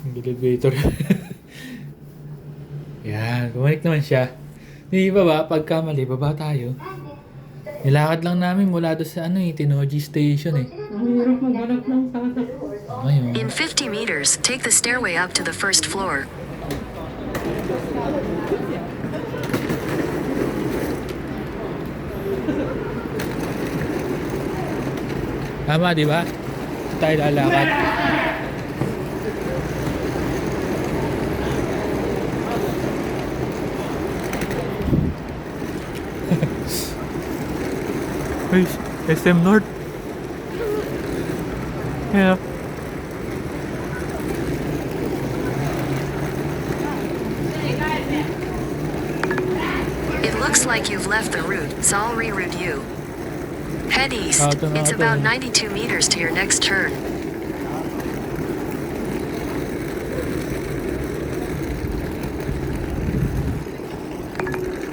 Yung elevator. Yan, bumalik naman siya. Di ba pagkamali, baba tayo. Nilakad lang namin mula doon sa Tinoji Station eh. Ang hirap maghanap ng sasakyan. Ngayon. In 50 meters, take the stairway up to the first floor. Tama, di ba? Tayo lalakad. Uy, SM North. Yeah. It looks like you've left the route, so I'll reroute you. Head east. Ito na It's ito. about 92 meters to your next turn.